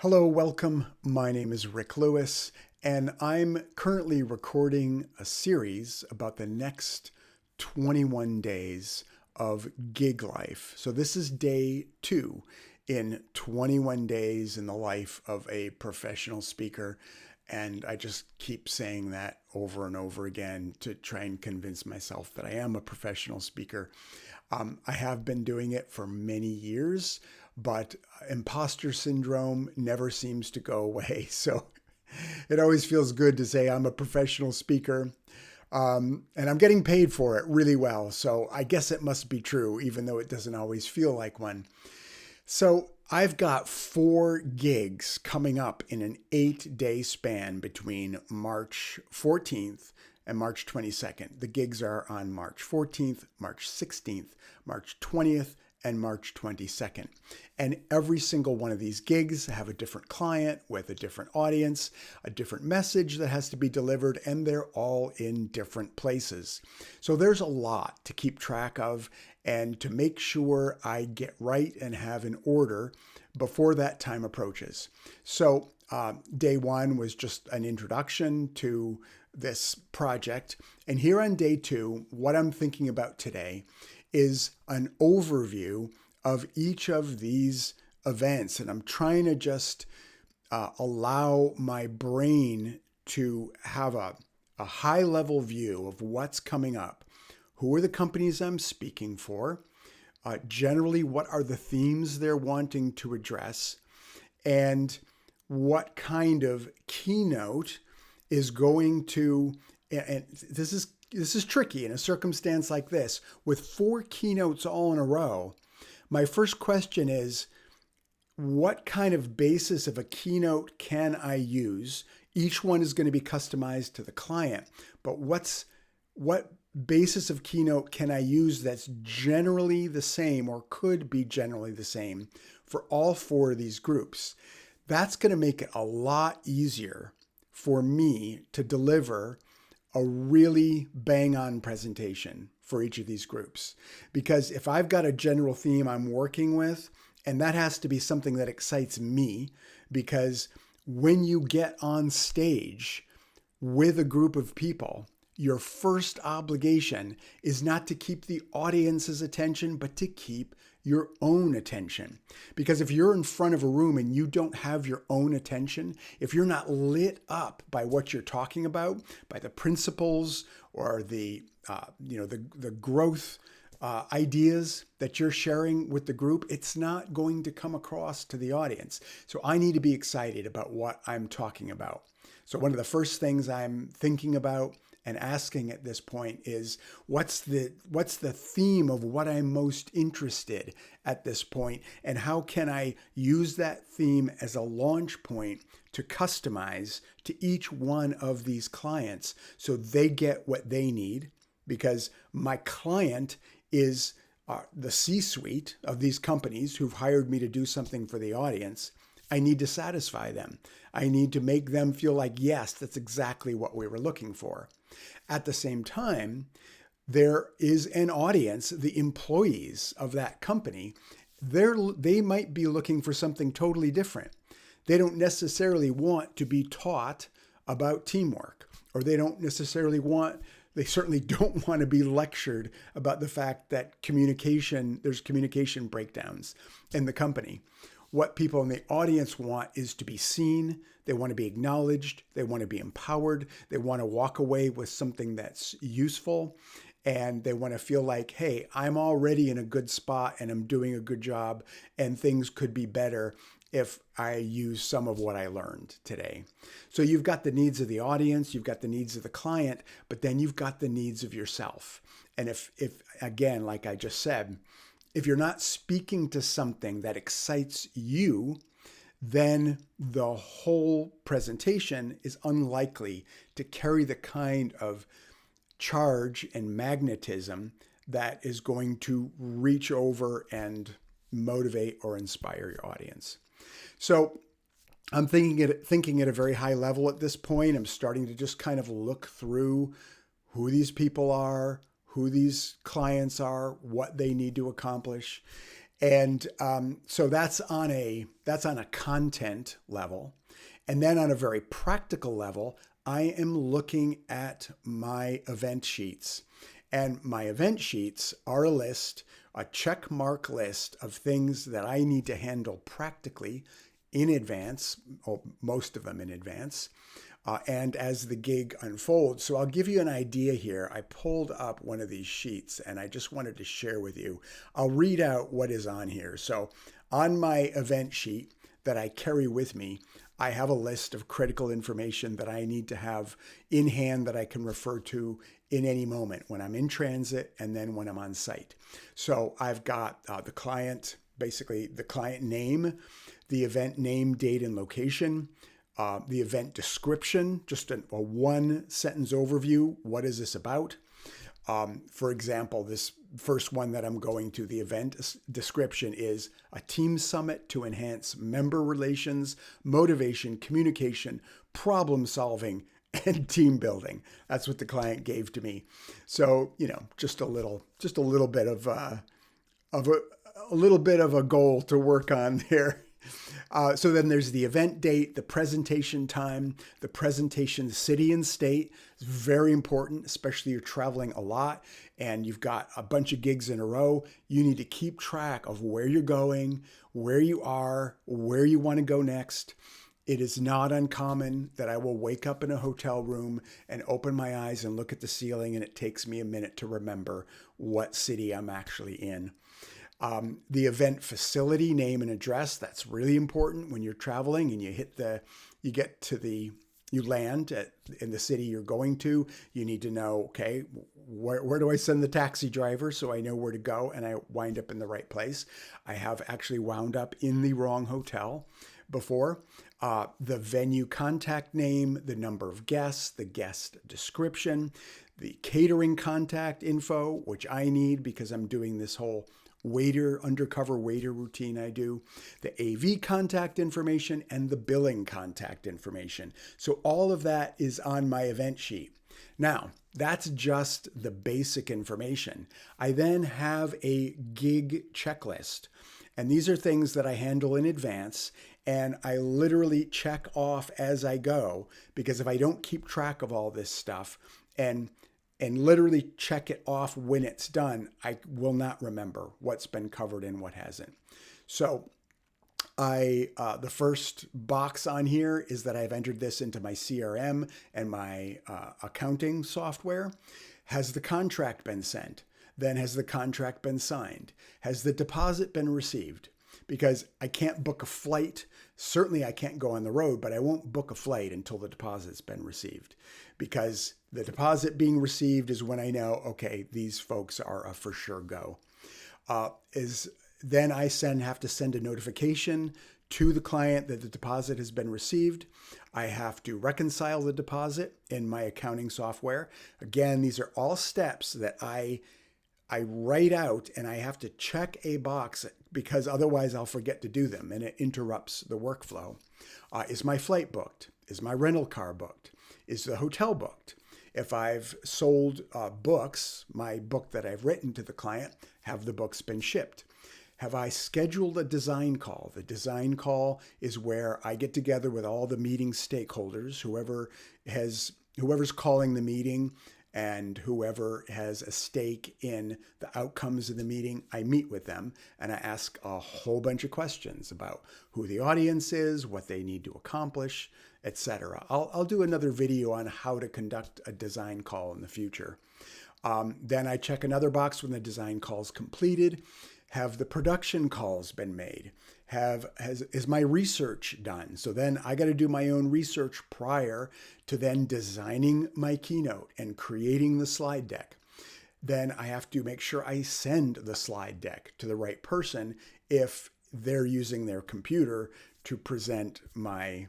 Hello, welcome. My name is Rick Lewis, and I'm currently recording a series about the next 21 days of gig life. So this is day 2 in 21 days in the life of a professional speaker. And I just keep saying that over and over again to try and convince myself that I am a professional speaker. I have been doing it for many years, but imposter syndrome never seems to go away. So it always feels good to say I'm a professional speaker. And I'm getting paid for it really well. So I guess it must be true, even though it doesn't always feel like one. So I've got 4 gigs coming up in an 8-day span between March 14th and March 22nd. The gigs are on March 14th, March 16th, March 20th, and March 22nd. And every single one of these gigs have a different client with a different audience, a different message that has to be delivered, and they're all in different places. So there's a lot to keep track of and to make sure I get right and have an order before that time approaches. So day 1 was just an introduction to this project. And here on day 2, what I'm thinking about today is an overview of each of these events. And I'm trying to just allow my brain to have a high level view of what's coming up. Who are the companies I'm speaking for? Generally, what are the themes they're wanting to address? And what kind of keynote is going to, and this is tricky in a circumstance like this, with 4 keynotes all in a row. My first question is, what kind of basis of a keynote can I use? Each one is going to be customized to the client, but what basis of keynote can I use that's generally the same or could be generally the same for all 4 of these groups? That's going to make it a lot easier for me to deliver a really bang-on presentation for each of these groups. Because if I've got a general theme I'm working with, and that has to be something that excites me, because when you get on stage with a group of people, your first obligation is not to keep the audience's attention, but to keep your own attention. Because if you're in front of a room and you don't have your own attention, if you're not lit up by what you're talking about, by the principles or the growth ideas that you're sharing with the group, it's not going to come across to the audience. So I need to be excited about what I'm talking about. So one of the first things I'm thinking about and asking at this point is, what's the theme of what I'm most interested at this point, and how can I use that theme as a launch point to customize to each one of these clients so they get what they need? Because my client is the C-suite of these companies who've hired me to do something for the audience. I need to satisfy them. I need to make them feel like, yes, that's exactly what we were looking for. At the same time, there is an audience, the employees of that company. They might be looking for something totally different. They don't necessarily want to be taught about teamwork, or they certainly don't want to be lectured about the fact that there's communication breakdowns in the company. What people in the audience want is to be seen. They want to be acknowledged. They want to be empowered. They want to walk away with something that's useful. And they want to feel like, hey, I'm already in a good spot and I'm doing a good job, and things could be better if I use some of what I learned today. So you've got the needs of the audience, you've got the needs of the client, but then you've got the needs of yourself. And if again, like I just said, if you're not speaking to something that excites you, then the whole presentation is unlikely to carry the kind of charge and magnetism that is going to reach over and motivate or inspire your audience. So I'm thinking at a very high level at this point. I'm starting to just kind of look through who these people are, who these clients are, what they need to accomplish. And so that's on a content level. And then on a very practical level, I am looking at my event sheets. And my event sheets are a check mark list of things that I need to handle practically in advance, or most of them in advance, and as the gig unfolds. So I'll give you an idea here. I pulled up one of these sheets and I just wanted to share with you. I'll read out what is on here. So on my event sheet that I carry with me, I have a list of critical information that I need to have in hand that I can refer to in any moment when I'm in transit and then when I'm on site. So I've got the client, basically the client name, the event name, date, and location, the event description, just a one sentence overview. What is this about? For example, this first one that I'm going to, the event description is a team summit to enhance member relations, motivation, communication, problem solving, and team building. That's what the client gave to me. So, just a little bit of a goal to work on there. So then there's the event date, the presentation time, the presentation city and state. It's very important, especially you're traveling a lot and you've got a bunch of gigs in a row. You need to keep track of where you're going, where you are, where you want to go next. It is not uncommon that I will wake up in a hotel room and open my eyes and look at the ceiling, and it takes me a minute to remember what city I'm actually in. The event facility, name and address, that's really important when you're traveling and you land in the city you're going to. You need to know, okay, where do I send the taxi driver so I know where to go and I wind up in the right place? I have actually wound up in the wrong hotel before. The venue contact name, the number of guests, the guest description, the catering contact info, which I need because I'm doing this whole undercover waiter routine I do, the AV contact information, and the billing contact information. So all of that is on my event sheet. Now, that's just the basic information. I then have a gig checklist. And these are things that I handle in advance, and I literally check off as I go, because if I don't keep track of all this stuff and literally check it off when it's done, I will not remember what's been covered and what hasn't. So the first box on here is that I've entered this into my CRM and my accounting software. Has the contract been sent? Then has the contract been signed? Has the deposit been received? Because I can't book a flight. Certainly I can't go on the road, but I won't book a flight until the deposit's been received. Because the deposit being received is when I know, okay, these folks are a for sure go. Then I have to send a notification to the client that the deposit has been received. I have to reconcile the deposit in my accounting software. Again, these are all steps that I write out, and I have to check a box because otherwise I'll forget to do them and it interrupts the workflow. Is my flight booked? Is my rental car booked? Is the hotel booked? If I've sold books, my book that I've written to the client, have the books been shipped? Have I scheduled a design call? The design call is where I get together with all the meeting stakeholders, whoever's calling the meeting, and whoever has a stake in the outcomes of the meeting. I meet with them and I ask a whole bunch of questions about who the audience is, what they need to accomplish, etc. I'll do another video on how to conduct a design call in the future. Then I check another box when the design call is completed. Have the production calls been made? Is my research done? So then I got to do my own research prior to then designing my keynote and creating the slide deck. Then I have to make sure I send the slide deck to the right person if they're using their computer to present my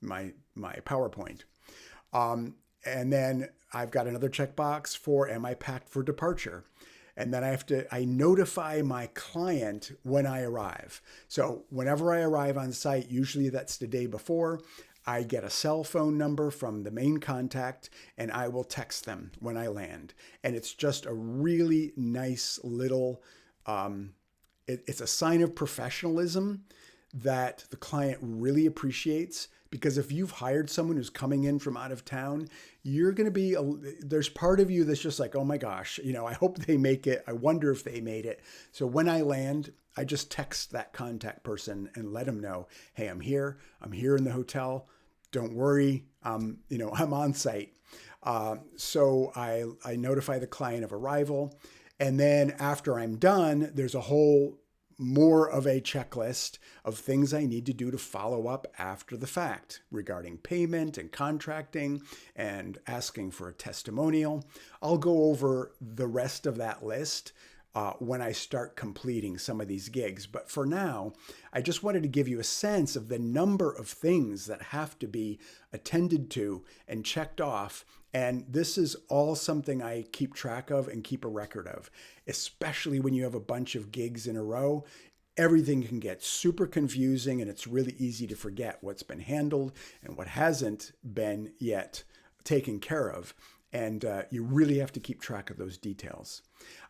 PowerPoint. And then I've got another checkbox for, am I packed for departure? And then I notify my client when I arrive. So whenever I arrive on site, usually that's the day before, I get a cell phone number from the main contact and I will text them when I land. And it's just a really nice little It's a sign of professionalism that the client really appreciates, because if you've hired someone who's coming in from out of town, you're going to be, there's part of you that's just like, oh my gosh, I hope they make it. I wonder if they made it. So when I land, I just text that contact person and let them know, hey, I'm here. I'm here in the hotel. Don't worry. I'm on site. So I notify the client of arrival. And then after I'm done, there's a whole more of a checklist of things I need to do to follow up after the fact regarding payment and contracting and asking for a testimonial. I'll go over the rest of that list when I start completing some of these gigs. But for now, I just wanted to give you a sense of the number of things that have to be attended to and checked off. And this is all something I keep track of and keep a record of, especially when you have a bunch of gigs in a row. Everything can get super confusing, and it's really easy to forget what's been handled and what hasn't been yet taken care of. And you really have to keep track of those details.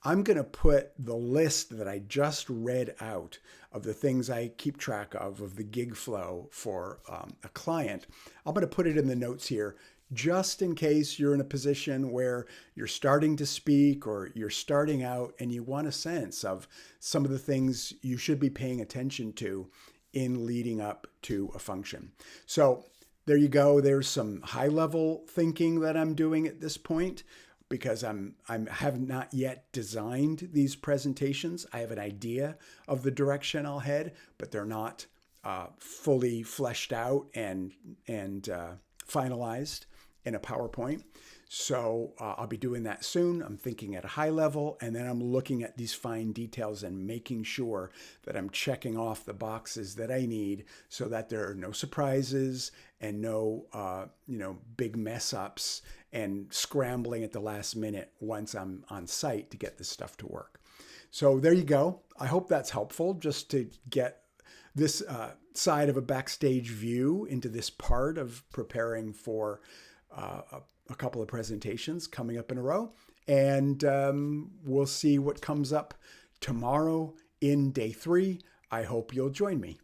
I'm going to put the list that I just read out of the things I keep track of the gig flow for a client. I'm going to put it in the notes here, just in case you're in a position where you're starting to speak or you're starting out and you want a sense of some of the things you should be paying attention to in leading up to a function. So there you go. There's some high-level thinking that I'm doing at this point, because I have not yet designed these presentations. I have an idea of the direction I'll head, but they're not fully fleshed out and finalized in a PowerPoint. So I'll be doing that soon. I'm thinking at a high level, and then I'm looking at these fine details and making sure that I'm checking off the boxes that I need so that there are no surprises and no big mess ups and scrambling at the last minute once I'm on site to get this stuff to work. So there you go. I hope that's helpful, just to get this side of a backstage view into this part of preparing for a couple of presentations coming up in a row. And we'll see what comes up tomorrow in day 3. I hope you'll join me.